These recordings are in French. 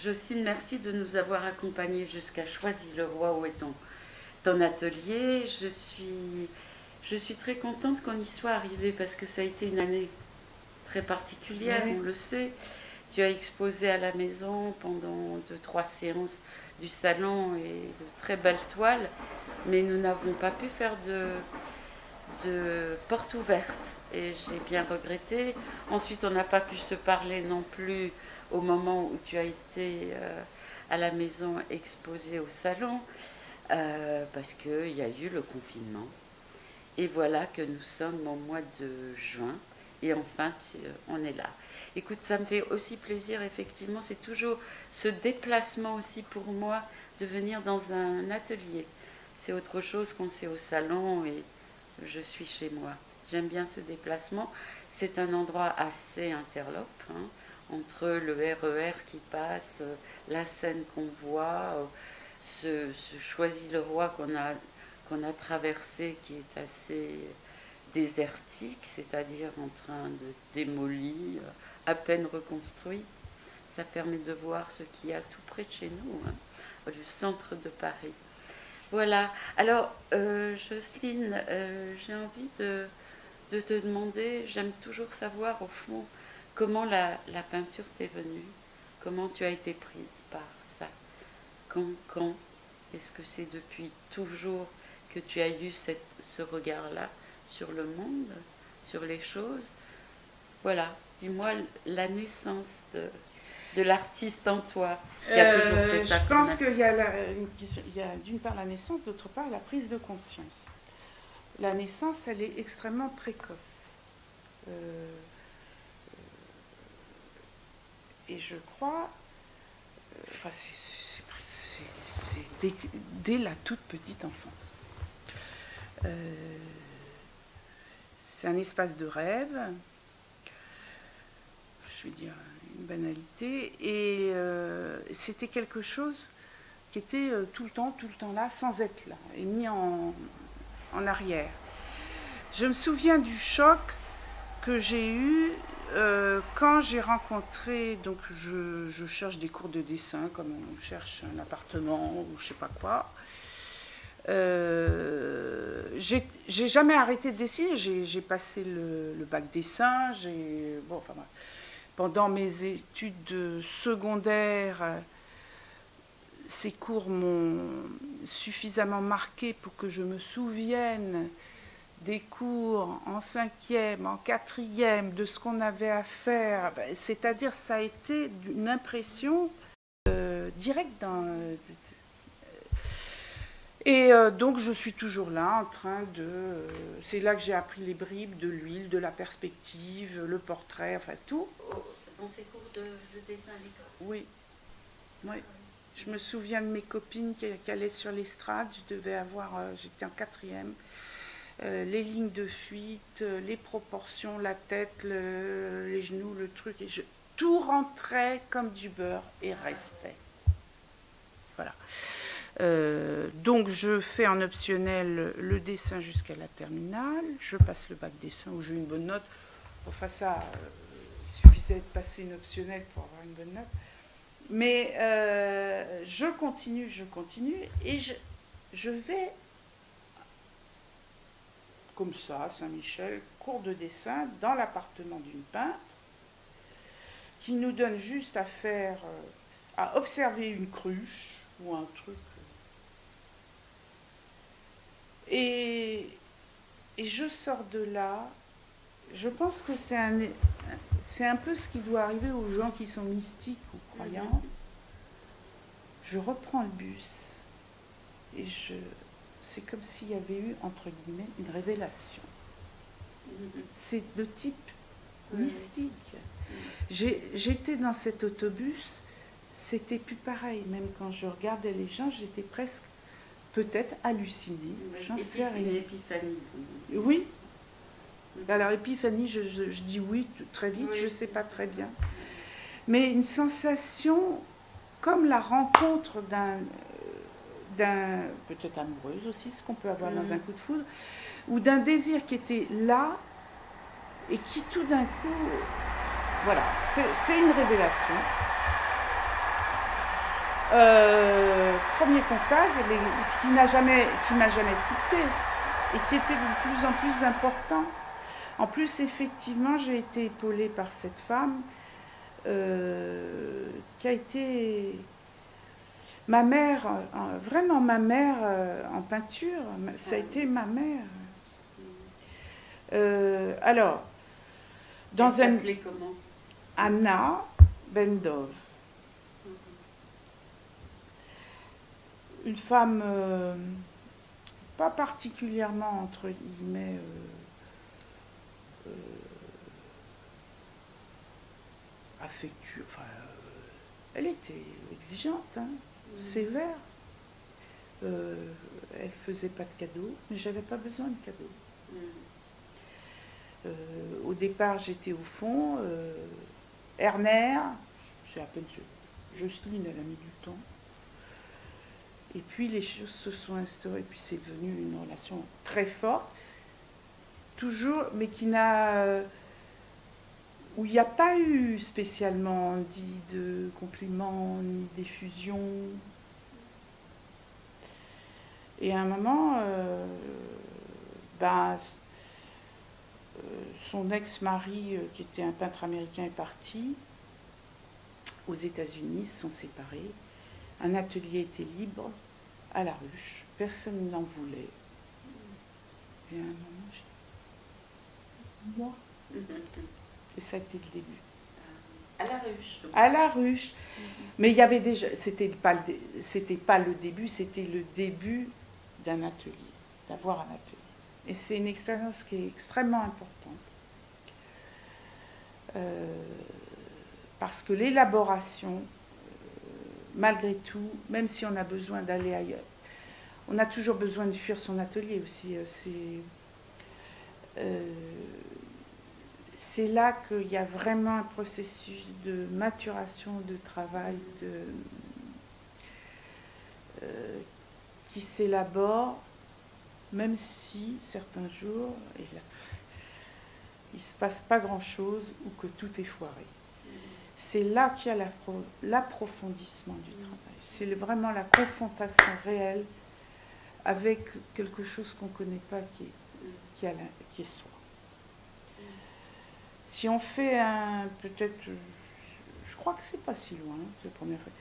Jocelyne, merci de nous avoir accompagnés jusqu'à Choisy-le-Roi, où est ton atelier. Je suis très contente qu'on y soit arrivé parce que ça a été une année très particulière, Oui. on le sait. Tu as exposé à la maison pendant 2, 3 séances du salon et de très belles toiles, mais nous n'avons pas pu faire de porte ouverte et j'ai bien regretté. Ensuite, on n'a pas pu se parler non plus au moment où tu as été à la maison exposée au salon parce qu'il y a eu le confinement. Et voilà que nous sommes au mois de juin et enfin on est là. Écoute, ça me fait aussi plaisir, effectivement, c'est toujours ce déplacement aussi pour moi de venir dans un atelier. C'est autre chose quand c'est au salon et je suis chez moi. J'aime bien ce déplacement. C'est un endroit assez interlope, hein, entre le RER qui passe, la Seine qu'on voit, ce Choisy-le-Roi qu'on a traversé qui est assez désertique, c'est-à-dire en train de démolir, à peine reconstruit. Ça permet de voir ce qu'il y a tout près de chez nous, hein, du centre de Paris. Voilà. Alors, Jocelyne, j'ai envie de te demander, j'aime toujours savoir au fond comment la peinture t'est venue, comment tu as été prise par ça, quand est-ce que c'est depuis toujours que tu as eu ce regard-là sur le monde, sur les choses? Voilà, dis-moi la naissance de l'artiste en toi qui a toujours fait ça. Je pense qu'il y a d'une part la naissance, d'autre part la prise de conscience. La naissance, elle est extrêmement précoce. Et je crois, enfin, c'est dès la toute petite enfance. C'est un espace de rêve, je vais dire une banalité, et c'était quelque chose qui était tout le temps là, sans être là, et mis en arrière. Je me souviens du choc que j'ai eu quand j'ai rencontré, donc je cherche des cours de dessin comme on cherche un appartement ou je sais pas quoi. J'ai jamais arrêté de dessiner, j'ai passé le bac dessin, pendant mes études secondaires, ces cours m'ont suffisamment marqué pour que je me souvienne des cours en 5e, en 4e, de ce qu'on avait à faire. C'est-à-dire, ça a été une impression directe et donc je suis toujours là en train c'est là que j'ai appris les bribes de l'huile, de la perspective, le portrait, enfin tout. Dans ces cours de dessin à l'école? Oui, oui. Je me souviens de mes copines qui allaient sur l'estrade, j'étais en 4e. Les lignes de fuite, les proportions, la tête, les genoux, le truc, et tout rentrait comme du beurre et restait. Voilà. Donc je fais en optionnel le dessin jusqu'à la terminale, je passe le bac dessin où j'ai une bonne note. Enfin ça, il suffisait de passer une optionnelle pour avoir une bonne note. Mais je continue, et je vais comme ça, à Saint-Michel, cours de dessin dans l'appartement d'une peintre qui nous donne juste à faire, à observer une cruche ou un truc. Et je sors de là, je pense que c'est un peu ce qui doit arriver aux gens qui sont mystiques ou croyants. Je reprends le bus et c'est comme s'il y avait eu, entre guillemets, une révélation. C'est de type mystique. J'étais dans cet autobus, c'était plus pareil. Même quand je regardais les gens, j'étais presque, peut-être, hallucinée. J'en sais rien. Une épiphanie. Oui. Alors, épiphanie, je dis oui très vite, je ne sais pas très bien. Mais une sensation comme la rencontre peut-être amoureuse aussi, ce qu'on peut avoir dans un coup de foudre, ou d'un désir qui était là et qui tout d'un coup, voilà, c'est une révélation. Premier contact, mais qui m'a jamais quitté et qui était de plus en plus important. En plus, effectivement, j'ai été épaulée par cette femme qui a été ma mère, vraiment ma mère en peinture. Ça a été ma mère. Alors, dans un... comment? Anna Bendov. Une femme pas particulièrement, entre guillemets, affectueuse. Enfin, elle était exigeante, hein, sévère. Elle faisait pas de cadeaux, mais j'avais pas besoin de cadeaux. Au départ, j'étais au fond. Erner, c'est à peine Jocelyne, elle a mis du temps. Et puis les choses se sont instaurées, puis c'est devenu une relation très forte, toujours, mais qui n'a, où il n'y a pas eu spécialement dit de compliments ni d'effusion. Et à un moment, son ex-mari, qui était un peintre américain, est parti aux États-Unis, se sont séparés. Un atelier était libre à la ruche, personne n'en voulait. Et à un moment, j'ai dit, moi. Et ça a été le début. À la ruche. Donc. À la ruche. Mais il y avait déjà, c'était pas le début, c'était le début d'un atelier, d'avoir un atelier. Et c'est une expérience qui est extrêmement importante. Parce que l'élaboration, malgré tout, même si on a besoin d'aller ailleurs, on a toujours besoin de fuir son atelier aussi. C'est là qu'il y a vraiment un processus de maturation, de travail, qui s'élabore, même si certains jours, il ne se passe pas grand-chose ou que tout est foiré. C'est là qu'il y a l'approfondissement du travail. C'est vraiment la confrontation réelle avec quelque chose qu'on ne connaît pas, qui est soi. Si on fait peut-être, je crois que c'est pas si loin, c'est la première fois,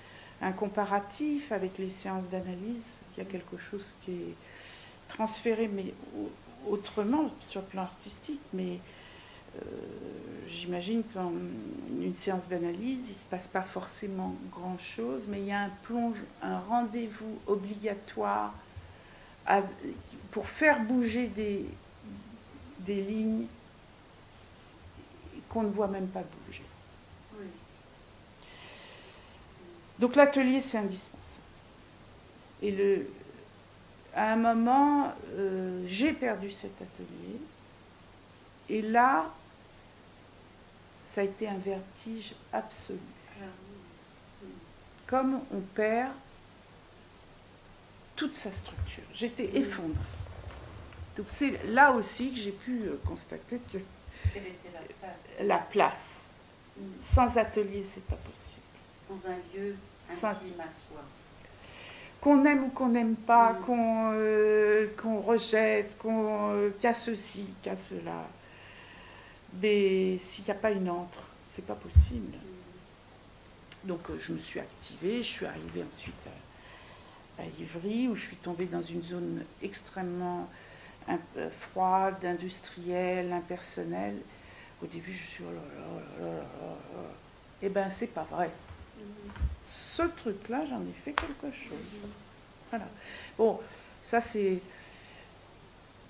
un comparatif avec les séances d'analyse, il y a quelque chose qui est transféré, mais autrement sur le plan artistique, mais j'imagine qu'en une séance d'analyse, il ne se passe pas forcément grand-chose, mais il y a un rendez-vous obligatoire pour faire bouger des lignes qu'on ne voit même pas bouger. Oui. Donc l'atelier, c'est indispensable. Et à un moment, j'ai perdu cet atelier, et là, ça a été un vertige absolu. Comme on perd toute sa structure. J'étais effondrée. Donc c'est là aussi que j'ai pu constater que quelle était la place. Sans atelier, c'est pas possible. Dans un lieu intime à soi. Qu'on aime ou qu'on n'aime pas, qu'on rejette, qu'à ceci, qu'à cela. Mais s'il n'y a pas une entre, c'est pas possible. Donc je me suis activée, je suis arrivée ensuite à Ivry, où je suis tombée dans une zone extrêmement froide, industrielle, impersonnelle. Au début, je suis eh ben, c'est pas vrai. Ce truc-là, j'en ai fait quelque chose. Voilà. Bon, ça c'est.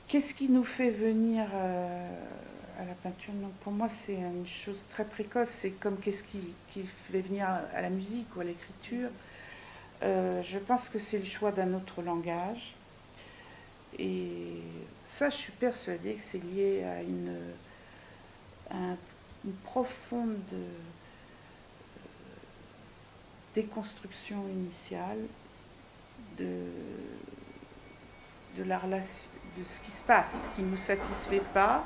Qu'est-ce qui nous fait venir à la peinture? Donc, pour moi, c'est une chose très précoce. C'est comme qu'est-ce qui fait venir à la musique ou à l'écriture. Je pense que c'est le choix d'un autre langage. Et ça, je suis persuadée que c'est lié à une profonde déconstruction initiale de la relation, de ce qui se passe, ce qui ne nous satisfait pas.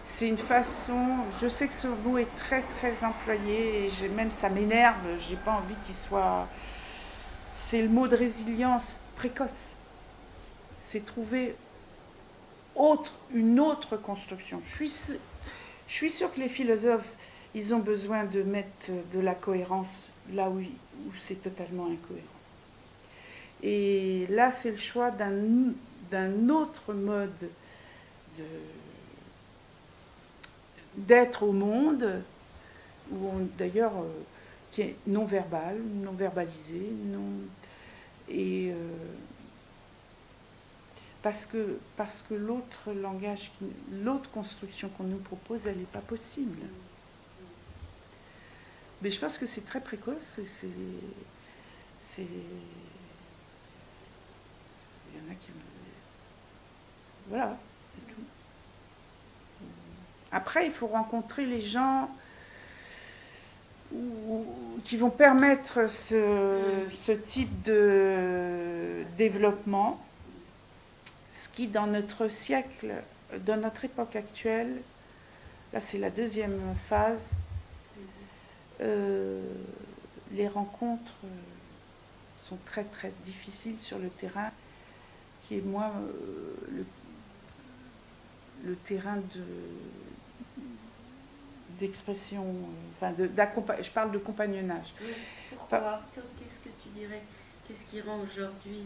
C'est une façon, je sais que ce mot est très très employé et même ça m'énerve, j'ai pas envie qu'il soit c'est le mot de résilience précoce. C'est trouver une autre construction. Je suis sûre que les philosophes, ils ont besoin de mettre de la cohérence là où c'est totalement incohérent. Et là, c'est le choix d'un autre mode d'être au monde, d'ailleurs, qui est non verbal, non verbalisé, et parce que l'autre langage, l'autre construction qu'on nous propose, elle n'est pas possible. Mais je pense que c'est très précoce. Il y en a qui... Voilà, c'est tout. Après, il faut rencontrer les gens qui vont permettre ce type de développement, ce qui, dans notre siècle, dans notre époque actuelle, là c'est la deuxième phase, les rencontres sont très très difficiles sur le terrain, qui est moi le terrain d'expression, enfin je parle de compagnonnage. Oui, pourquoi? Qu'est-ce que tu dirais? Qu'est-ce qui rend aujourd'hui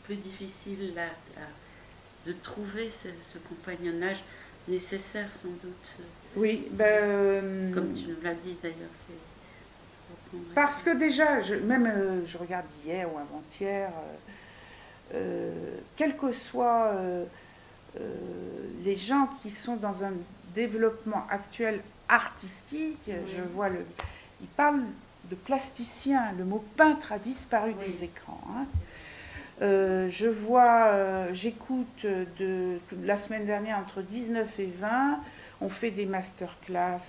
plus difficile de trouver ce compagnonnage nécessaire sans doute? Oui, comme tu nous l'as dit d'ailleurs, parce que déjà, je regarde hier ou avant-hier, quels que soient les gens qui sont dans un développement actuel artistique, oui. Je vois ils parlent de plasticien, le mot peintre a disparu oui. Des écrans. Hein. J'écoute la semaine dernière entre 19 et 20, on fait des masterclass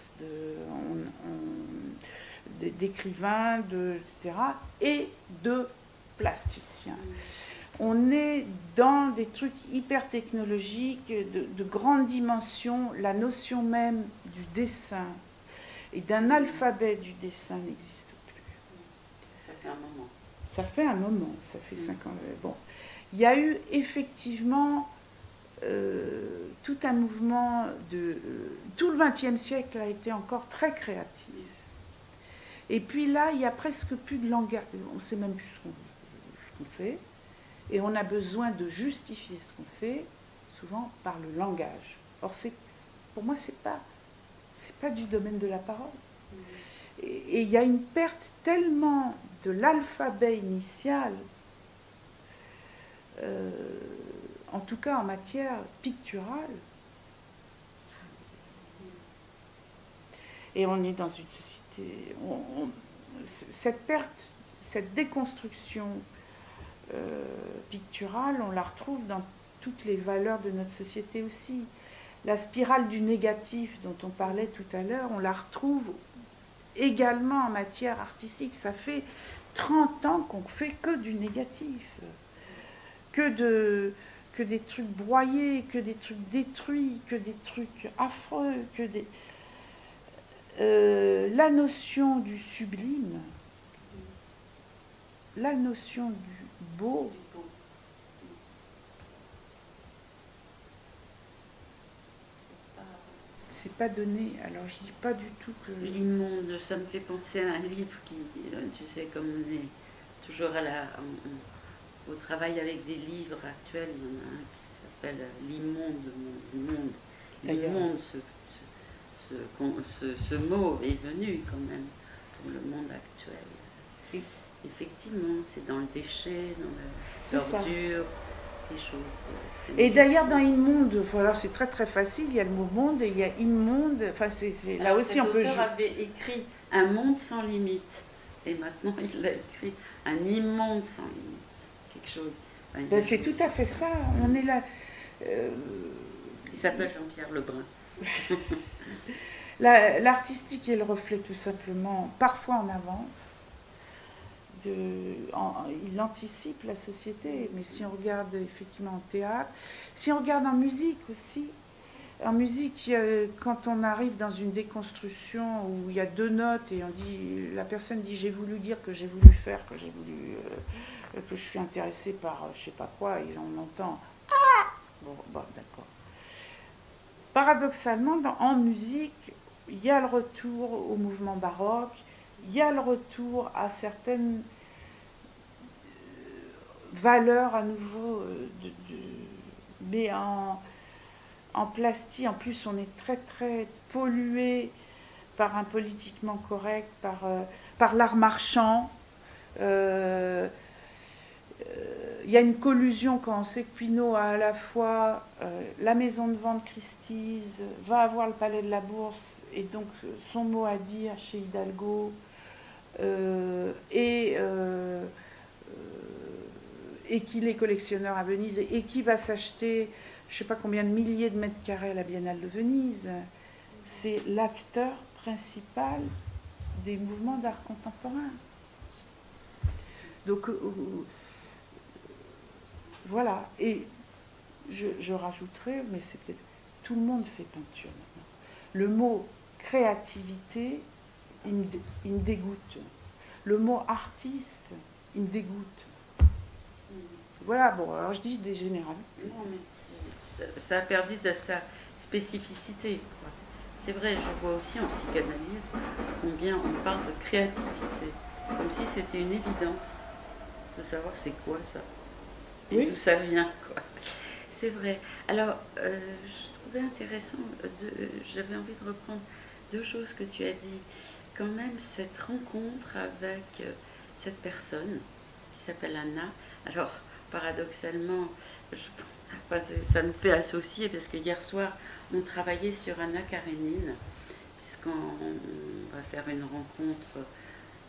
d'écrivains, etc. et de plasticiens. On est dans des trucs hyper technologiques, de grandes dimensions. La notion même du dessin et d'un alphabet du dessin n'existe plus. Ça fait un moment. Ça fait un moment, ça fait 5 ans. Bon. Il y a eu effectivement tout un mouvement tout le XXe siècle a été encore très créatif. Et puis là, il n'y a presque plus de langage. On ne sait même plus ce qu'on fait. Et on a besoin de justifier ce qu'on fait, souvent par le langage. Or, pour moi, c'est pas du domaine de la parole. Et il y a une perte tellement de l'alphabet initial, en tout cas en matière picturale. Et on est dans une société... cette perte, cette déconstruction picturale, on la retrouve dans toutes les valeurs de notre société aussi. La spirale du négatif dont on parlait tout à l'heure, on la retrouve également en matière artistique. Ça fait 30 ans qu'on fait que du négatif, que des trucs broyés, que des trucs détruits, que des trucs affreux, la notion du sublime, la notion du beau, c'est pas donné. Alors je dis pas du tout que... L'immonde, ça me fait penser à un livre qui, tu sais, comme on est toujours au travail avec des livres actuels, il y en a un qui s'appelle L'immonde monde. L'immonde, ce mot est venu quand même pour le monde actuel. Et effectivement, c'est dans le déchet, dans l'ordure, des choses très et d'ailleurs, dans immonde, voilà, c'est très très facile, il y a le mot monde et il y a immonde. Enfin, là aussi on peut... L'auteur avait écrit un monde sans limite, et maintenant il a écrit un immonde sans limite, quelque chose. C'est tout à fait ça, on est là... Il s'appelle Jean-Pierre Lebrun. L'artistique est le reflet tout simplement, parfois en avance, il anticipe la société, mais si on regarde effectivement en théâtre, si on regarde en musique aussi, En musique, quand on arrive dans une déconstruction où il y a deux notes et on dit, la personne dit j'ai voulu dire que j'ai voulu faire, que j'ai voulu, que je suis intéressée par je sais pas quoi, et on entend bon, d'accord. Paradoxalement, en musique, il y a le retour au mouvement baroque, il y a le retour à certaines valeurs à nouveau, mais en plastique. En plus, on est très très pollué par un politiquement correct, par l'art marchand. Il y a une collusion quand on sait que Pinault a à la fois la maison de vente Christie's, va avoir le Palais de la Bourse, et donc son mot à dire chez Hidalgo, et qu'il est collectionneur à Venise, et qui va s'acheter je ne sais pas combien de milliers de mètres carrés à la Biennale de Venise. C'est l'acteur principal des mouvements d'art contemporain. Donc voilà, et je rajouterai, mais c'est peut-être tout le monde fait peinture maintenant. Le mot créativité, il me dégoûte. Le mot artiste, il me dégoûte. Voilà, bon, alors je dis des généralités. Non, mais ça a perdu de sa spécificité. C'est vrai, je vois aussi en psychanalyse combien on parle de créativité, comme si c'était une évidence de savoir c'est quoi ça, et oui, d'où ça vient, quoi. C'est vrai. Alors, je trouvais intéressant, j'avais envie de reprendre deux choses que tu as dit. Quand même, cette rencontre avec cette personne qui s'appelle Anna. Alors, paradoxalement, ça me fait associer parce que hier soir, on travaillait sur Anna Karénine, puisqu'on va faire une rencontre,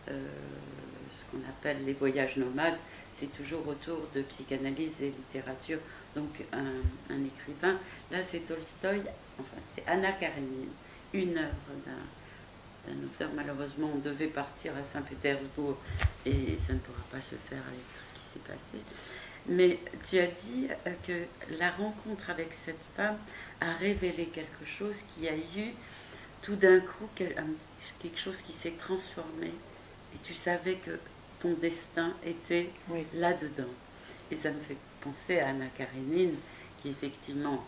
ce qu'on appelle les voyages nomades. C'est toujours autour de psychanalyse et littérature, donc un écrivain. Là, c'est Tolstoï, enfin, c'est Anna Karénine, une œuvre d'un auteur. Malheureusement, on devait partir à Saint-Pétersbourg et ça ne pourra pas se faire avec tout ce qui s'est passé. Mais tu as dit que la rencontre avec cette femme a révélé quelque chose, qui a eu tout d'un coup quelque chose qui s'est transformé, et tu savais que ton destin était oui, là-dedans. Et ça me fait penser à Anna Karénine, qui effectivement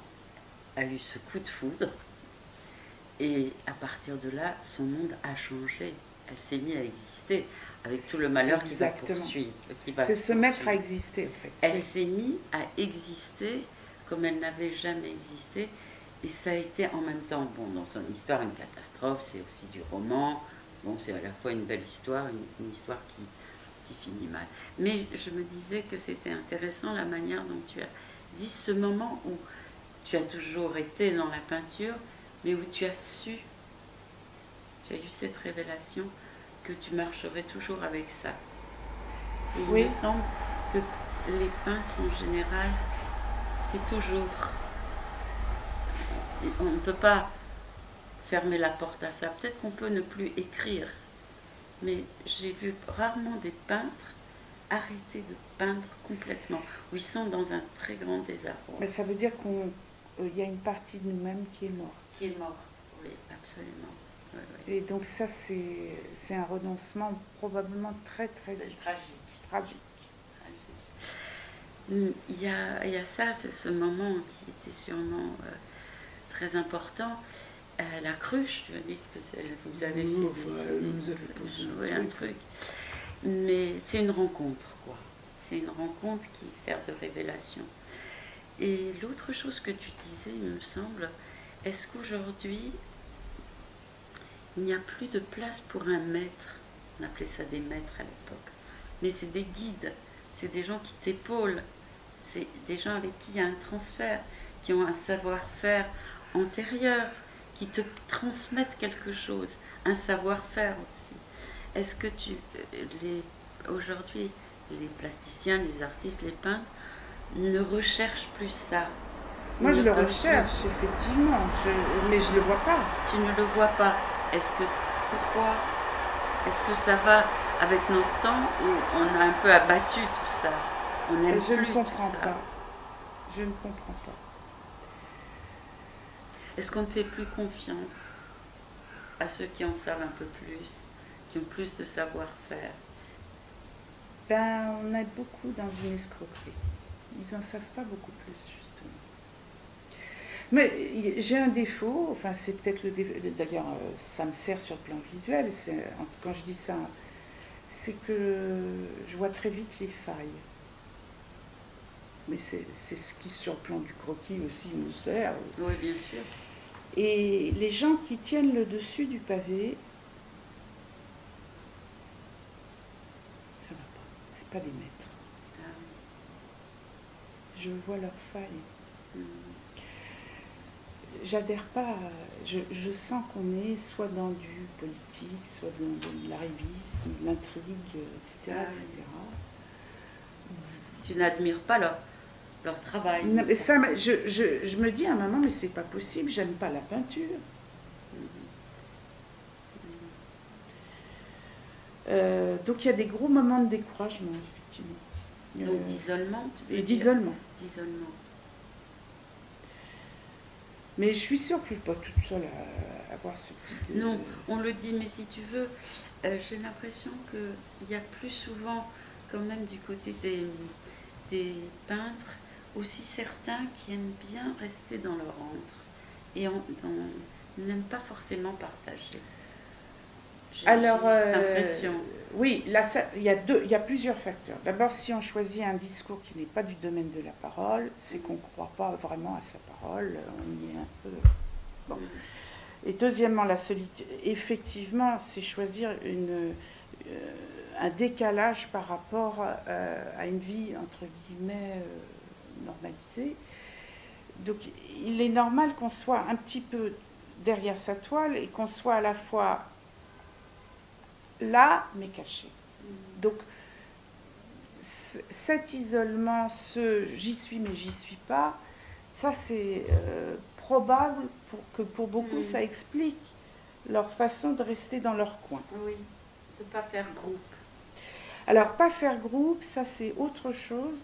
a eu ce coup de foudre, et à partir de là, son monde a changé. Elle s'est mise à exister, avec tout le malheur qui va poursuivre. C'est se mettre à exister, en fait. Elle s'est mise à exister comme elle n'avait jamais existé, et ça a été en même temps, bon, dans son histoire, une catastrophe, c'est aussi du roman, bon, c'est à la fois une belle histoire, une histoire qui finit mal. Mais je me disais que c'était intéressant la manière dont tu as dit ce moment où tu as toujours été dans la peinture, mais où tu as su, tu as eu cette révélation que tu marcherais toujours avec ça. Et oui, il me semble que les peintres en général, c'est toujours... On ne peut pas fermer la porte à ça. Peut-être qu'on peut ne plus écrire, mais j'ai vu rarement des peintres arrêter de peindre complètement, où ils sont dans un très grand désarroi. Mais ça veut dire qu'il y a une partie de nous-mêmes qui est morte. Qui est morte, oui, absolument. Oui, oui. Et donc ça, c'est un renoncement probablement très, très difficile. Tragique. Il y a ça, c'est ce moment qui était sûrement très important. La cruche, tu as dit que vous avez joué un truc. Mais c'est une rencontre, quoi. C'est une rencontre qui sert de révélation. Et l'autre chose que tu disais, il me semble, est-ce qu'aujourd'hui, il n'y a plus de place pour un maître? On appelait ça des maîtres à l'époque. Mais c'est des guides, c'est des gens qui t'épaulent, c'est des gens avec qui il y a un transfert, qui ont un savoir-faire antérieur, qui te transmettent quelque chose, un savoir-faire aussi. Est-ce que aujourd'hui, les plasticiens, les artistes, les peintres ne recherchent plus ça? Moi, je le recherche, effectivement, mais je ne le vois pas. Tu ne le vois pas. Pourquoi? Est-ce que ça va avec notre temps où on a un peu abattu tout ça? On aime Je plus ne comprends tout ça. pas. Je ne comprends pas. Est-ce qu'on ne fait plus confiance à ceux qui en savent un peu plus, qui ont plus de savoir-faire? Ben, on est beaucoup dans une escroquerie. Ils n'en savent pas beaucoup plus, justement. Mais j'ai un défaut, enfin c'est peut-être le défaut, d'ailleurs ça me sert sur le plan visuel, quand je dis ça, c'est que je vois très vite les failles. Mais c'est ce qui sur le plan du croquis aussi nous sert. Oui, bien sûr. Et les gens qui tiennent le dessus du pavé, ça va pas, c'est pas des maîtres. Ah Je vois leurs failles. oui. J'adhère pas, je sens qu'on est soit dans du politique, soit dans de l'arrivisme, de l'intrigue, etc. Ah etc. Tu n'admires pas leur travail. Non, mais ça, je me dis à un moment, mais c'est pas possible, j'aime pas la peinture. Donc il y a des gros moments de découragement, effectivement. Donc d'isolement, tu veux Et dire? d'isolement. D'isolement. Mais je suis sûre que je ne suis pas toute seule à avoir ce type de... Non, on le dit, mais si tu veux, j'ai l'impression qu'il y a plus souvent, quand même, du côté des peintres, aussi certains qui aiment bien rester dans leur antre et n'aiment pas forcément partager. Alors, cette impression. oui, là, il y a plusieurs facteurs. D'abord, si on choisit un discours qui n'est pas du domaine de la parole, c'est qu'on ne croit pas vraiment à sa parole, on y est un peu... Bon. Et deuxièmement, la solitude, effectivement, c'est choisir un décalage par rapport à une vie, entre guillemets, normalisée. Donc, il est normal qu'on soit un petit peu derrière sa toile et qu'on soit à la fois là, mais caché. Donc, cet isolement, j'y suis, mais j'y suis pas, ça c'est probable que pour beaucoup ça explique leur façon de rester dans leur coin. Oui, de ne pas faire groupe. Alors, pas faire groupe, ça c'est autre chose.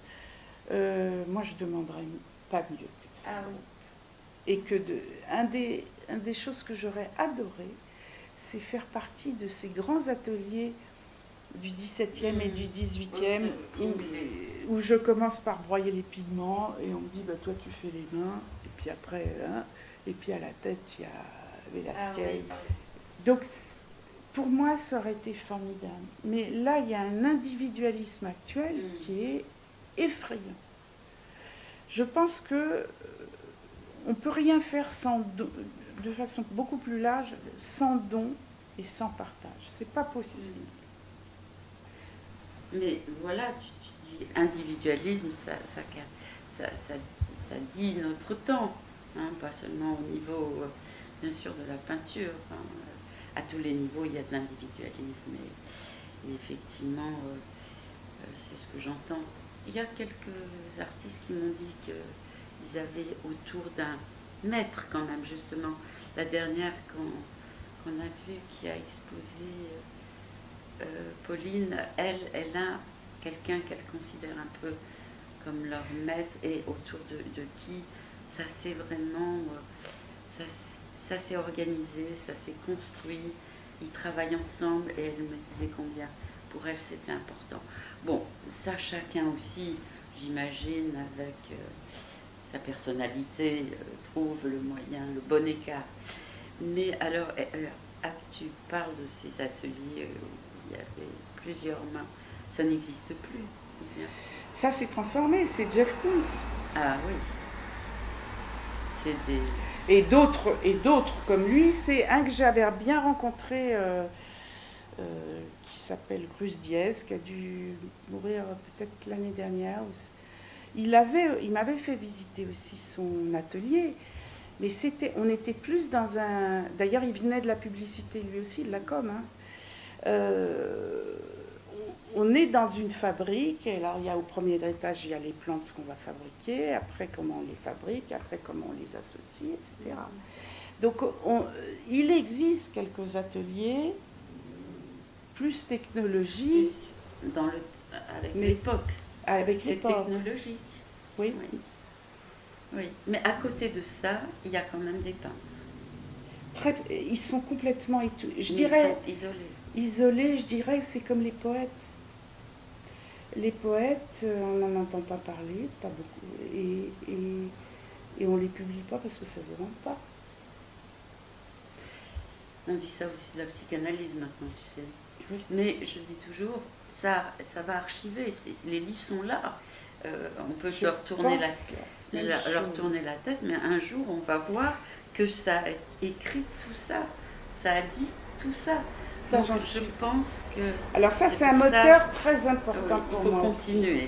Moi, je demanderais pas mieux. Ah oui. Et que une des choses que j'aurais adoré, c'est faire partie de ces grands ateliers du 17e et du 18e où je commence par broyer les pigments et on me dit bah, toi tu fais les mains et puis après hein, et puis à la tête il y a Velázquez. Ah oui. Donc pour moi ça aurait été formidable, mais là il y a un individualisme actuel qui est effrayant. Je pense que on ne peut rien faire de façon beaucoup plus large, sans don et sans partage. C'est pas possible. Mais voilà, tu dis individualisme, ça dit notre temps, hein, pas seulement au niveau, bien sûr, de la peinture. Hein, à tous les niveaux, il y a de l'individualisme et effectivement, c'est ce que j'entends. Il y a quelques artistes qui m'ont dit qu'ils avaient autour d'un maître quand même, justement. La dernière qu'on a vue qui a exposé Pauline, elle a quelqu'un qu'elle considère un peu comme leur maître et autour de qui ça s'est vraiment, ça s'est organisé, ça s'est construit, ils travaillent ensemble et elle me disait combien pour elle c'était important. Bon, ça chacun aussi, j'imagine, avec sa personnalité, trouve le moyen, le bon écart. Mais alors, tu parles de ces ateliers où il y avait plusieurs mains, ça n'existe plus. Ça s'est transformé, c'est Jeff Koons. Ah oui. C'est des... Et d'autres comme lui, c'est un que j'avais bien rencontré qui s'appelle Cruz Diez, qui a dû mourir peut-être l'année dernière. Il m'avait fait visiter aussi son atelier, mais on était plus dans un... D'ailleurs, il venait de la publicité lui aussi, de la com. Hein. On est dans une fabrique, et alors il y a au premier étage, il y a les plans de ce qu'on va fabriquer, après comment on les fabrique, après comment on les associe, etc. Donc il existe quelques ateliers plus technologiques. Avec l'époque. Avec c'est l'époque. technologique. Oui. Oui, mais à côté de ça, il y a quand même des peintres. Ils sont complètement, je Mais dirais, ils sont isolés. isolés, je dirais que c'est comme les poètes. Les poètes, on n'en entend pas parler, pas beaucoup, et on ne les publie pas parce que ça ne se vend pas. On dit ça aussi de la psychanalyse maintenant, tu sais. Oui. Mais je dis toujours, ça va archiver, les livres sont là. On peut leur tourner la tête, mais un jour on va voir que ça a écrit tout ça, ça a dit tout ça. Ça, donc je pense que... Alors ça, c'est un moteur très important pour moi. Il faut continuer.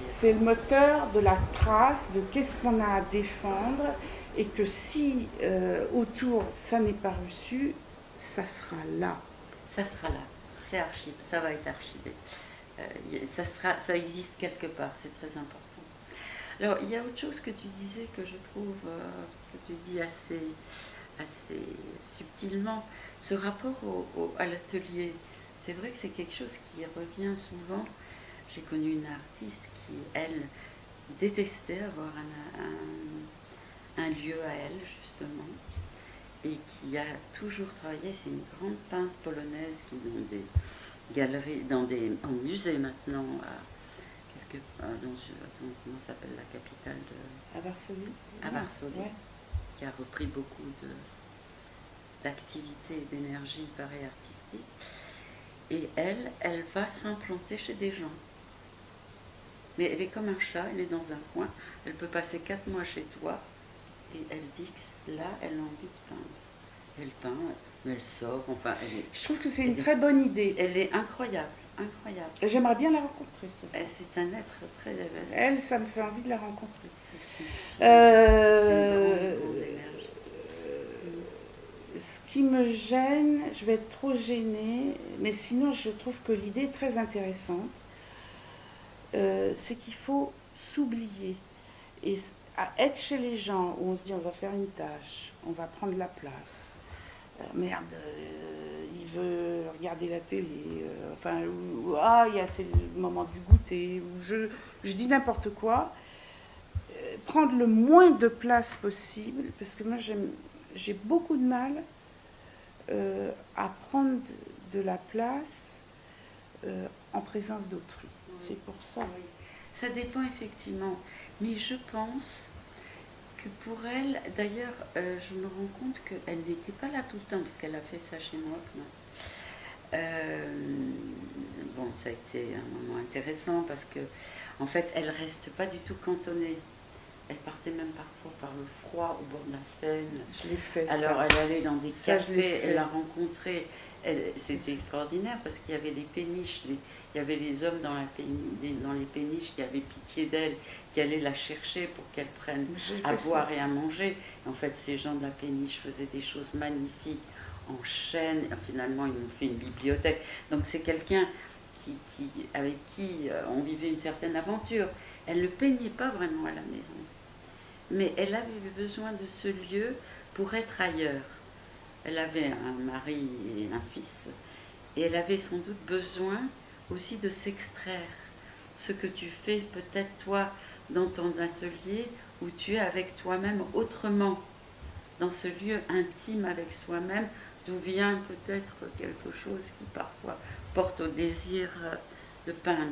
C'est le moteur de la trace, de qu'est-ce qu'on a à défendre, et que si autour ça n'est pas reçu, ça sera là. Ça sera là, c'est archivé, ça va être archivé. Ça existe quelque part, c'est très important. Alors, il y a autre chose que tu disais que je trouve, que tu dis assez subtilement, ce rapport à l'atelier. C'est vrai que c'est quelque chose qui revient souvent. J'ai connu une artiste qui, elle, détestait avoir un lieu à elle, justement, et qui a toujours travaillé. C'est une grande peintre polonaise qui est dans des galeries, en musée maintenant, comment s'appelle la capitale de... À Varsovie. À Varsovie, ouais. Qui a repris beaucoup d'activités et d'énergie, pareil, artistique. Et elle va s'implanter chez des gens. Mais elle est comme un chat, elle est dans un coin, elle peut passer 4 mois chez toi, et elle dit que là, elle a envie de peindre. Elle peint, mais elle sort, enfin... Je trouve que c'est une très bonne idée. Elle est incroyable, incroyable. J'aimerais bien la rencontrer. C'est un être très... Elle, ça me fait envie de la rencontrer. Ce qui me gêne, je vais être trop gênée, mais sinon je trouve que l'idée est très intéressante. C'est qu'il faut s'oublier et à être chez les gens où on se dit on va faire une tâche, on va prendre la place. Merde, il veut regarder la télé, il y a le moment du goûter, ou je dis n'importe quoi. Prendre le moins de place possible, parce que moi j'ai beaucoup de mal à prendre de la place en présence d'autrui. Oui. C'est pour ça. Oui. Ça dépend effectivement, mais je pense que pour elle, d'ailleurs, je me rends compte qu'elle n'était pas là tout le temps, parce qu'elle a fait ça chez moi. Bon, ça a été un moment intéressant, parce que, en fait, elle reste pas du tout cantonnée. Elle partait même parfois par le froid au bord de la Seine. Je l'ai fait. Alors elle allait dans des cafés, elle l'a rencontrée. C'était extraordinaire parce qu'il y avait des péniches, il y avait les hommes dans les péniches qui avaient pitié d'elle, qui allaient la chercher pour qu'elle prenne à boire et à manger. Et en fait, ces gens de la péniche faisaient des choses magnifiques en chêne. Et finalement, ils ont fait une bibliothèque. Donc c'est quelqu'un avec qui on vivait une certaine aventure. Elle ne peignait pas vraiment à la maison, mais elle avait besoin de ce lieu pour être ailleurs. Elle avait un mari et un fils, et elle avait sans doute besoin aussi de s'extraire. Ce que tu fais peut-être toi dans ton atelier, où tu es avec toi-même autrement, dans ce lieu intime avec soi-même, d'où vient peut-être quelque chose qui parfois porte au désir de peindre.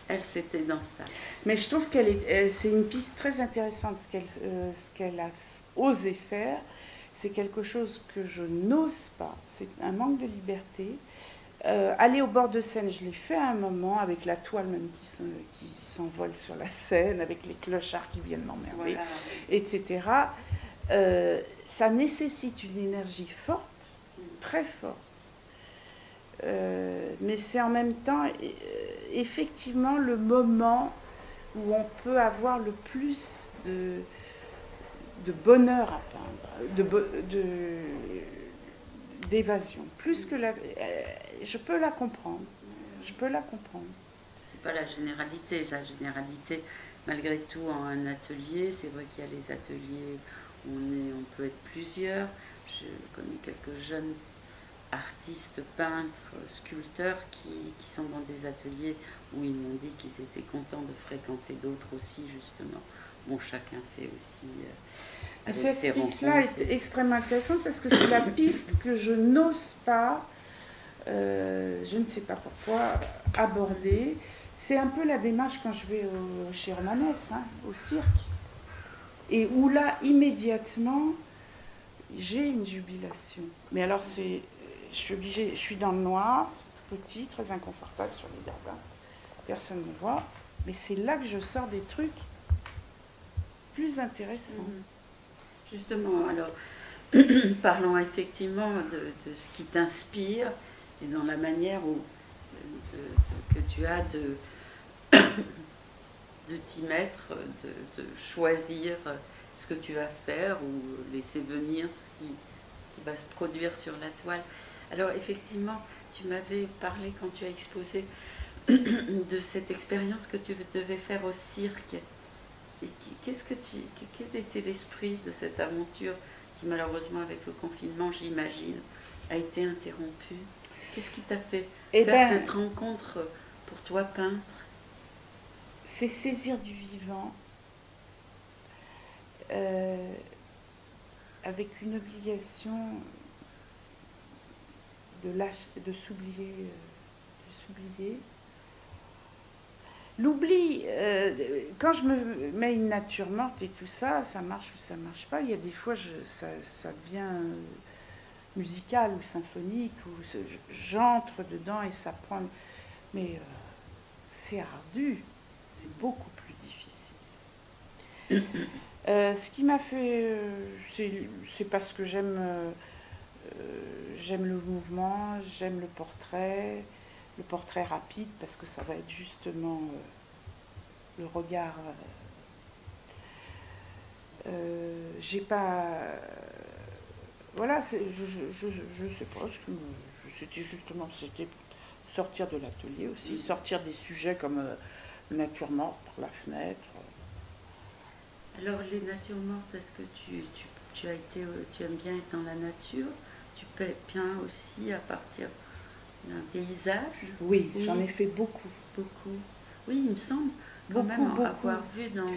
Elle, c'était dans ça. Mais je trouve c'est une piste très intéressante, ce qu'elle a osé faire. C'est quelque chose que je n'ose pas. C'est un manque de liberté. Aller au bord de Seine, je l'ai fait à un moment, avec la toile même qui s'envole sur la Seine, avec les clochards qui viennent m'emmerder, voilà, etc. Ça nécessite une énergie forte, très forte. Mais c'est en même temps effectivement le moment où on peut avoir le plus de bonheur à peindre, d'évasion. Plus que je peux la comprendre. Je peux la comprendre. C'est pas la généralité. La généralité, malgré tout, en un atelier, c'est vrai qu'il y a les ateliers où on peut être plusieurs. Je connais quelques jeunes artistes, peintres, sculpteurs qui sont dans des ateliers où ils m'ont dit qu'ils étaient contents de fréquenter d'autres aussi, justement, bon, chacun fait aussi Et avec ses cette piste-là rencontres. est extrêmement intéressante parce que c'est la piste que je n'ose pas, je ne sais pas pourquoi, aborder. C'est un peu la démarche quand je vais chez Romanès, hein, au cirque. Et où là, immédiatement, j'ai une jubilation. Mais alors, je suis obligée, je suis dans le noir, petit, très inconfortable sur les gradins. Personne ne me voit. Mais c'est là que je sors des trucs plus intéressants. Justement, alors, parlons effectivement de ce qui t'inspire et dans la manière que tu as de t'y mettre, de choisir ce que tu vas faire ou laisser venir ce qui va se produire sur la toile. Alors effectivement, tu m'avais parlé quand tu as exposé de cette expérience que tu devais faire au cirque. Et quel était l'esprit de cette aventure qui malheureusement avec le confinement, j'imagine, a été interrompue? Qu'est-ce qui t'a fait faire cette rencontre pour toi peintre? C'est saisir du vivant avec une obligation de s'oublier. L'oubli, quand je me mets une nature morte et tout ça, ça marche ou ça marche pas. Il y a des fois, ça devient musical ou symphonique, ou j'entre dedans et ça prend. Mais c'est ardu, c'est beaucoup plus difficile. Ce qui m'a fait, c'est parce que j'aime le mouvement, j'aime le portrait rapide, parce que ça va être justement le regard. J'ai pas. Voilà, je sais pas, c'était justement, c'était sortir de l'atelier aussi, sortir des sujets comme nature morte par la fenêtre. Alors les natures mortes, est-ce que tu aimes bien être dans la nature? Tu peins aussi à partir d'un paysage? Oui, j'en ai fait beaucoup. Beaucoup. Oui, il me semble quand beaucoup, même avoir vu dans...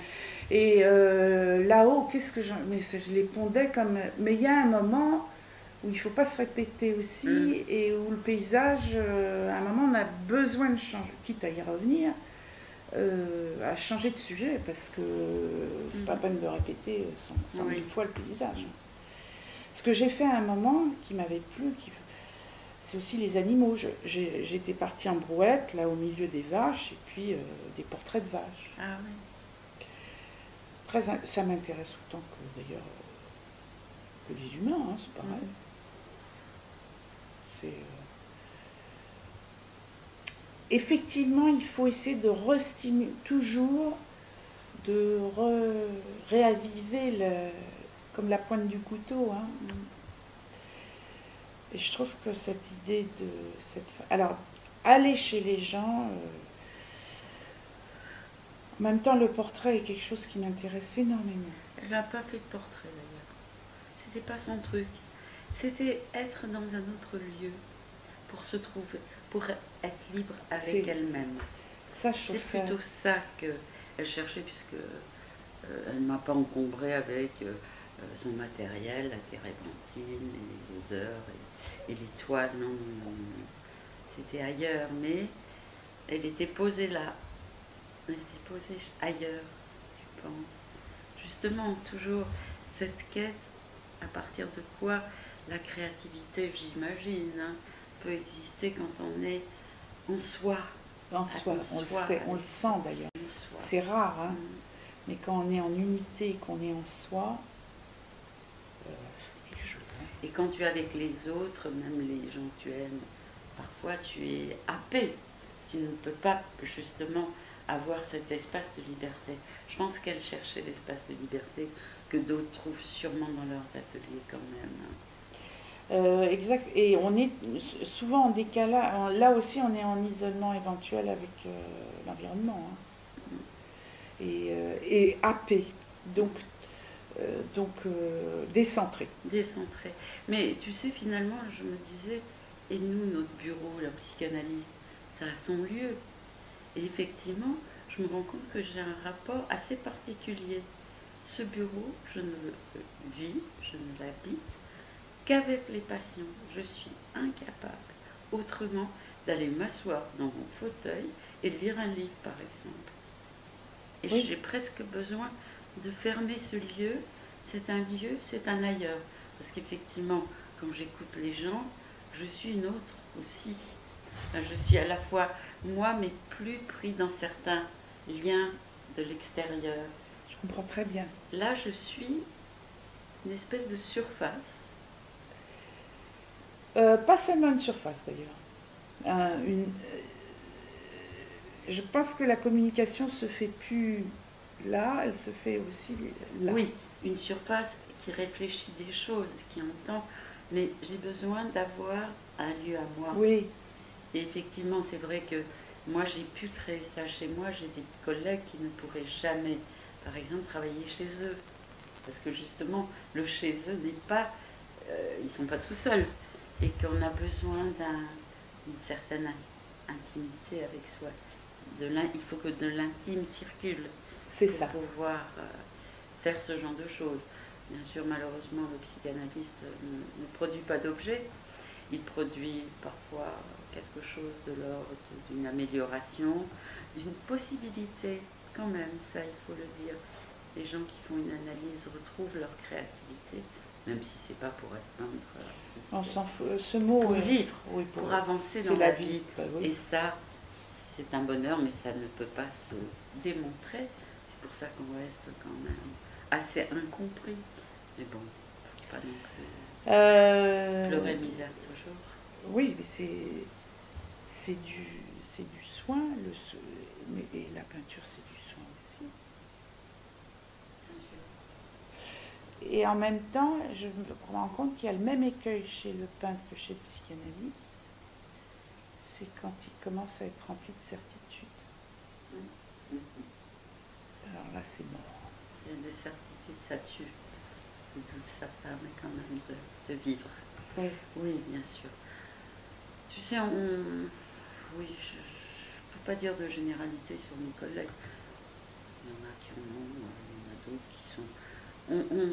Et là-haut, mais je les pondais comme... Mais il y a un moment où il ne faut pas se répéter aussi, et où le paysage, à un moment, on a besoin de changer, quitte à y revenir, à changer de sujet, parce que c'est pas peine de répéter 100 000 fois le paysage. Ce que j'ai fait à un moment qui m'avait plu, c'est aussi les animaux. J'étais partie en brouette, là au milieu des vaches, et puis des portraits de vaches. Ah oui. Ça m'intéresse autant que d'ailleurs que les humains, hein, c'est pareil. Effectivement, il faut essayer de toujours de réaviver comme la pointe du couteau. Hein. Et je trouve que cette idée de alors, aller chez les gens, en même temps, le portrait est quelque chose qui m'intéresse énormément. Elle n'a pas fait de portrait d'ailleurs. C'était pas son truc. C'était être dans un autre lieu pour se trouver, pour être libre avec elle-même. C'est plutôt ça qu'elle cherchait, puisque elle ne m'a pas encombré avec son matériel, la térébenthine, les odeurs et les toiles. Non. C'était ailleurs, mais elle était posée là. Elle était posée ailleurs, je pense. Justement, toujours cette quête, à partir de quoi la créativité, j'imagine, hein, peut exister quand on est en soi. En soi, on le sent d'ailleurs. C'est rare, hein. Mais quand on est en unité, qu'on est en soi, c'est quelque chose. Hein. Et quand tu es avec les autres, même les gens que tu aimes, parfois tu es happé. Tu ne peux pas justement avoir cet espace de liberté. Je pense qu'elle cherchait l'espace de liberté que d'autres trouvent sûrement dans leurs ateliers quand même. Exact. Et on est souvent en décalage. Là aussi, on est en isolement éventuel avec l'environnement. Hein. Et happé. Donc décentré. Décentré. Mais tu sais, finalement, je me disais, et nous, notre bureau, la psychanalyste, ça a son lieu. Et effectivement, je me rends compte que j'ai un rapport assez particulier. Ce bureau, je ne le vis, je ne l'habite qu'avec les patients. Je suis incapable autrement d'aller m'asseoir dans mon fauteuil et de lire un livre, par exemple. Et Oui. j'ai presque besoin de fermer ce lieu. C'est un lieu, c'est un ailleurs. Parce qu'effectivement, quand j'écoute les gens, je suis une autre aussi. Enfin, je suis à la fois moi, mais plus pris dans certains liens de l'extérieur. Je comprends très bien. Là, je suis une espèce de surface. Pas seulement une surface d'ailleurs. Je pense que la communication se fait plus là, elle se fait aussi là. Oui, une surface qui réfléchit des choses, qui entend, mais j'ai besoin d'avoir un lieu à moi. Oui, Et effectivement, c'est vrai que moi, j'ai pu créer ça chez moi. J'ai des collègues qui ne pourraient jamais, par exemple, travailler chez eux. Parce que justement, le chez eux n'est pas... ils ne sont pas tout seuls. Et qu'on a besoin d'une certaine intimité avec soi. Il faut que de l'intime circule. c'est pour ça. pouvoir faire ce genre de choses. Bien sûr, malheureusement, le psychanalyste ne produit pas d'objet. Il produit parfois quelque chose de l'ordre d'une amélioration, d'une possibilité, quand même, ça il faut le dire. Les gens qui font une analyse retrouvent leur créativité, même si c'est pas pour être peintre, artiste. On s'en fout. Ce mot. Pour vivre, oui, pour avancer c'est dans la vie. Bah, oui. Et ça, c'est un bonheur, mais ça ne peut pas se démontrer. C'est pour ça qu'on reste quand même assez incompris. Mais bon, faut pas non plus pleurer misère toujours. Oui, mais c'est du soin, et la peinture c'est du soin aussi. Bien sûr. Et en même temps, je me rends compte qu'il y a le même écueil chez le peintre que chez le psychanalyste. C'est quand il commence à être rempli de certitude. Alors là, c'est mort. De certitude, ça tue. Le doute, ça permet quand même de vivre. Oui. Oui, bien sûr. Tu sais, oui, je ne peux pas dire de généralité sur mes collègues. Il y en a qui en ont, il y en a d'autres qui sont...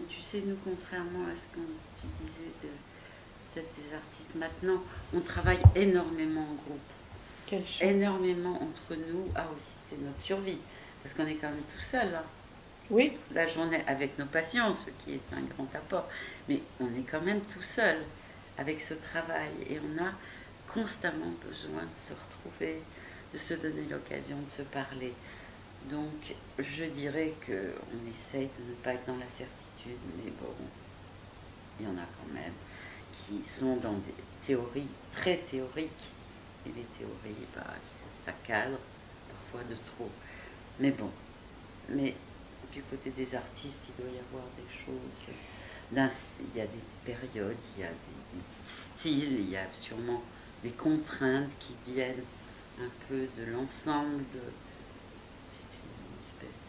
tu sais, nous, contrairement à ce que tu disais peut-être des artistes maintenant, on travaille énormément en groupe. Quelle chose. Énormément entre nous. Ah oui, c'est notre survie. Parce qu'on est quand même tout seul, là. Oui. La journée avec nos patients, ce qui est un grand apport. Mais on est quand même tout seul avec ce travail. Et on a constamment besoin de se retrouver, de se donner l'occasion de se parler. Donc, je dirais qu'on essaye de ne pas être dans la certitude, mais bon, il y en a quand même qui sont dans des théories très théoriques. Et les théories, bah, ça cadre parfois de trop. Mais bon, mais du côté des artistes, il doit y avoir des choses. Il y a des périodes, il y a des styles, il y a sûrement des contraintes qui viennent un peu de l'ensemble. C'est une espèce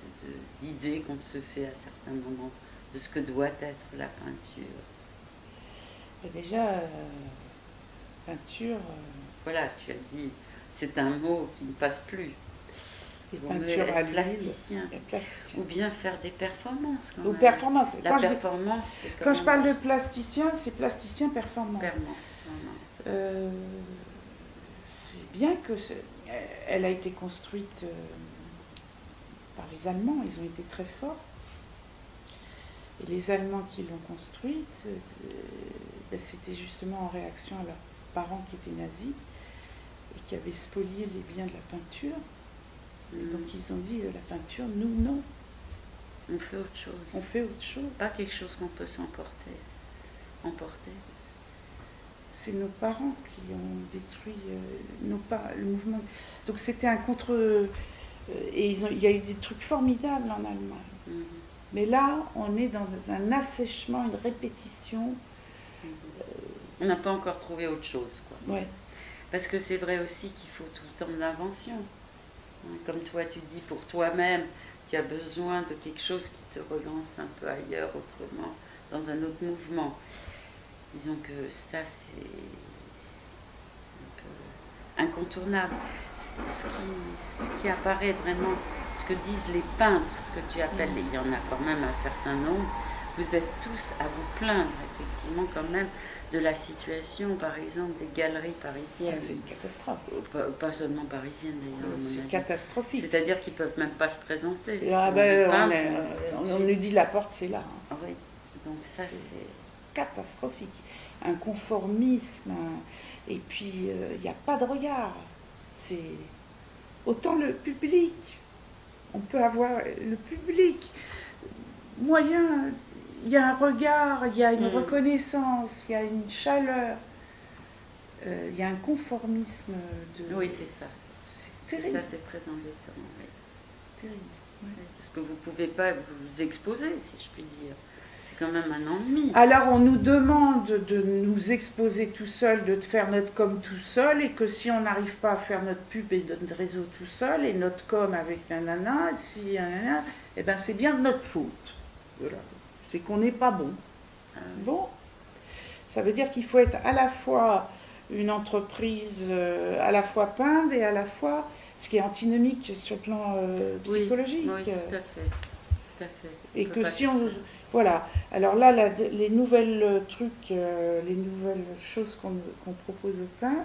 d'idée qu'on se fait à certains moments de ce que doit être la peinture. Et déjà, peinture. Voilà, tu as dit, c'est un mot qui ne passe plus. Et Bon, peinture à l'huile. plasticien. Plasticien. Ou bien faire des performances. Quand Ou même. performance. La performance, c'est quand je parle de plasticien, c'est plasticien performance. C'est bien que elle a été construite par les Allemands, ils ont été très forts. Et les Allemands qui l'ont construite, c'était justement en réaction à leurs parents qui étaient nazis et qui avaient spolié les biens de la peinture. Et donc ils ont dit, la peinture, nous, non. On fait autre chose. On fait autre chose. Pas quelque chose qu'on peut s'emporter. Emporter. C'est nos parents qui ont détruit le mouvement. Donc c'était un contre... et il y a eu des trucs formidables en Allemagne. Mais là, on est dans un assèchement, une répétition. On n'a pas encore trouvé autre chose, quoi. Ouais. Parce que c'est vrai aussi qu'il faut tout le temps de l'invention. Comme toi, tu dis pour toi-même, tu as besoin de quelque chose qui te relance un peu ailleurs, autrement, dans un autre mouvement. Disons que ça, c'est un peu incontournable. Ce qui apparaît vraiment ce que disent les peintres, ce que tu appelles, il y en a quand même un certain nombre, vous êtes tous à vous plaindre, effectivement, quand même, de la situation, par exemple, des galeries parisiennes. C'est une catastrophe. Pas seulement parisiennes, d'ailleurs. C'est catastrophique. C'est-à-dire qu'ils ne peuvent même pas se présenter. On nous dit la porte, c'est là. Oui, donc ça, c'est catastrophique. Un conformisme, et puis il n'y a pas de regard. C'est autant le public. On peut avoir le public moyen. Il y a un regard, il y a une reconnaissance, il y a une chaleur, il y a un conformisme de... Oui, c'est ça. C'est terrible. Ça, c'est très embêtant. Oui. Terrible. Oui. Parce que vous ne pouvez pas vous exposer, si je puis dire. C'est quand même un ennui. Alors, on nous demande de nous exposer tout seul, de faire notre com tout seul, et que si on n'arrive pas à faire notre pub et notre réseau tout seul, et notre com avec nanana, eh ben c'est bien de notre faute. Voilà. C'est qu'on n'est pas bon. Bon, ça veut dire qu'il faut être à la fois une entreprise, à la fois peindre et à la fois, ce qui est antinomique sur le plan psychologique. Oui, tout à fait. Tout à fait. Et que si on... Voilà. Alors là, les nouvelles trucs, les nouvelles choses qu'on propose aux peintres,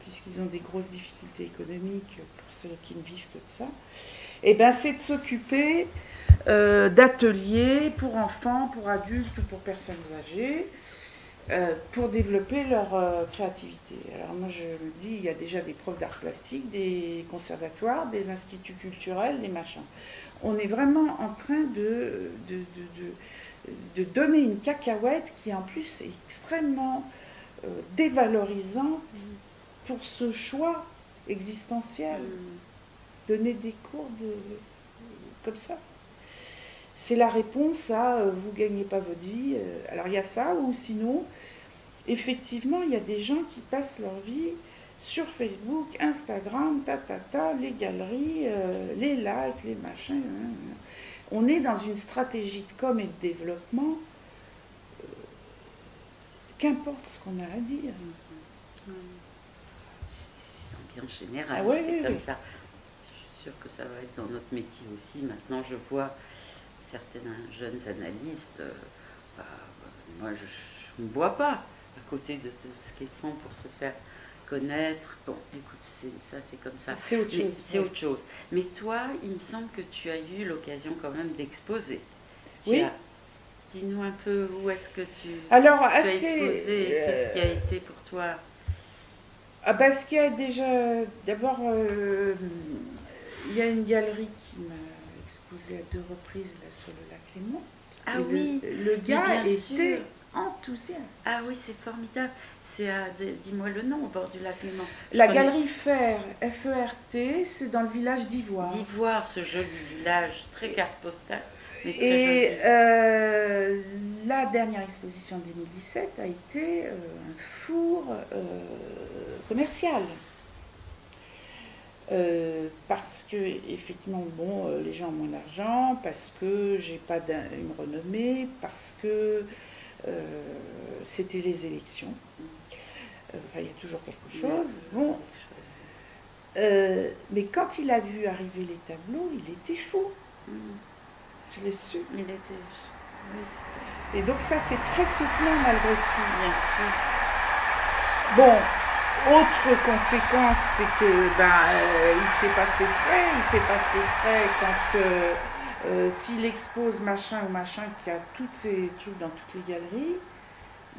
puisqu'ils ont des grosses difficultés économiques pour ceux qui ne vivent que de ça, eh ben, c'est de s'occuper d'ateliers pour enfants, pour adultes ou pour personnes âgées, pour développer leur créativité. Alors moi je me dis, il y a déjà des profs d'art plastique, des conservatoires, des instituts culturels, des machins. On est vraiment en train de donner une cacahuète qui en plus est extrêmement dévalorisante pour ce choix existentiel. Donner des cours comme ça. C'est la réponse à vous ne gagnez pas votre vie. Alors il y a ça, ou sinon, effectivement, il y a des gens qui passent leur vie sur Facebook, Instagram, les galeries, les likes, les machins. On est dans une stratégie de com et de développement, qu'importe ce qu'on a à dire. C'est l'ambiance générale, c'est comme ça. Je suis sûre que ça va être dans notre métier aussi. Maintenant, je vois certains jeunes analystes, moi je ne me vois pas à côté de tout ce qu'ils font pour se faire connaître. Bon, écoute, ça c'est comme ça. C'est autre chose. C'est autre chose. Mais toi, il me semble que tu as eu l'occasion quand même d'exposer. Oui. Dis-nous un peu où est-ce que tu as exposé, qu'est-ce qui a été pour toi? Ce qu'il y a déjà, d'abord, il y a une galerie qui m'a exposé à 2 reprises là, sur le lac Léman. Ah oui, le gars était enthousiaste. Ah oui, c'est formidable. C'est à, dis-moi le nom, au bord du lac Léman. La galerie Fer, F-E-R-T, c'est dans le village d'Ivoire. D'Ivoire, ce joli village, très carte postale. Et la dernière exposition de 2017 a été un four commercial. Parce que effectivement les gens ont moins d'argent, parce que j'ai pas une renommée, parce que c'était les élections. Il y a toujours quelque chose. Bon, mais quand il a vu arriver les tableaux, il était fou. Je l'ai su. Il était. Et donc ça c'est très soutenant malgré tout. Bien sûr. Bon. Autre conséquence, c'est que il fait pas ses frais. Il fait pas ses frais quand s'il expose machin ou machin qui a tous ces trucs dans toutes les galeries,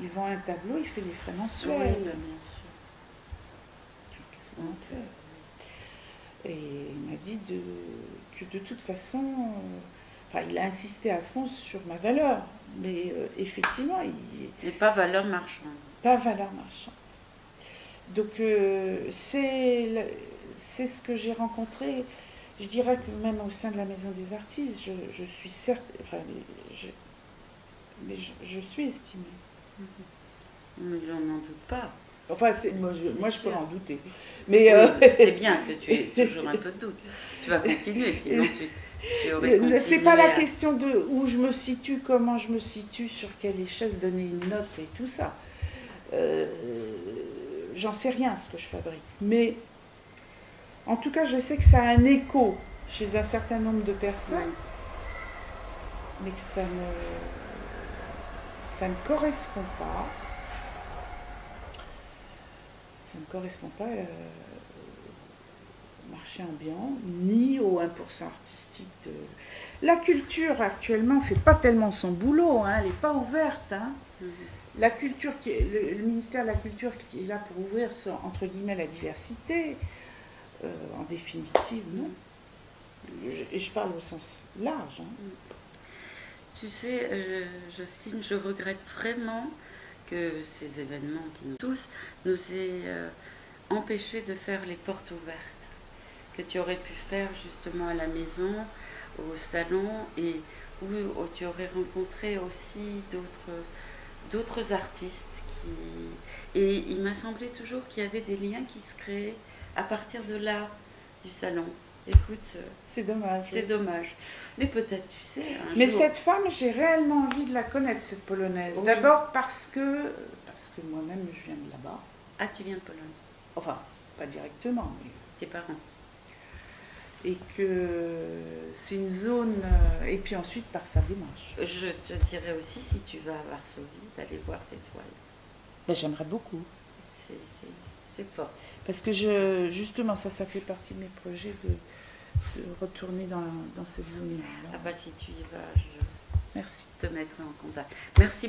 il vend un tableau, il fait des frais mensuels. Oui, bien sûr. Qu'est-ce qu'on en fait? Et il m'a dit que de toute façon, il a insisté à fond sur ma valeur, mais effectivement, mais pas valeur marchande. Pas valeur marchande. Donc c'est ce que j'ai rencontré. Je dirais que même au sein de la Maison des Artistes, je suis certes, je suis estimée. Mais j'en en doute pas. Enfin, moi je peux en douter. Mais c'est bien que tu aies toujours un peu de doute. Tu vas continuer, sinon tu aurais continué. C'est pas la question de où je me situe, comment je me situe, sur quelle échelle donner une note et tout ça. J'en sais rien ce que je fabrique, mais en tout cas je sais que ça a un écho chez un certain nombre de personnes, Oui. mais que ça ne correspond pas. Ça ne correspond pas au marché ambiant, ni au 1% artistique de... La culture actuellement ne fait pas tellement son boulot, hein, elle n'est pas ouverte. Hein. La culture, le ministère de la Culture qui est là pour ouvrir, entre guillemets, la diversité, en définitive, non. Et je parle au sens large. Hein. Tu sais, Justine, je regrette vraiment que ces événements qui nous tous nous aient empêchés de faire les portes ouvertes que tu aurais pu faire justement à la maison, au salon, et où tu aurais rencontré aussi d'autres artistes et il m'a semblé toujours qu'il y avait des liens qui se créaient à partir de là, du salon. Écoute, c'est dommage. C'est dommage. Mais peut-être, tu sais, Mais jour... cette femme, j'ai réellement envie de la connaître, cette Polonaise. Oui. D'abord parce que moi-même, je viens de là-bas. Ah, tu viens de Pologne? Enfin, pas directement, mais... Tes parents. Et que c'est une zone... Et puis ensuite, par sa démarche. Je te dirais aussi, si tu vas à Varsovie, d'aller voir ces toiles. Ben, j'aimerais beaucoup. C'est fort. Parce que justement, ça fait partie de mes projets de retourner dans cette zone-là. Ah bah si tu y vas, Merci. te mettrai en contact. Merci.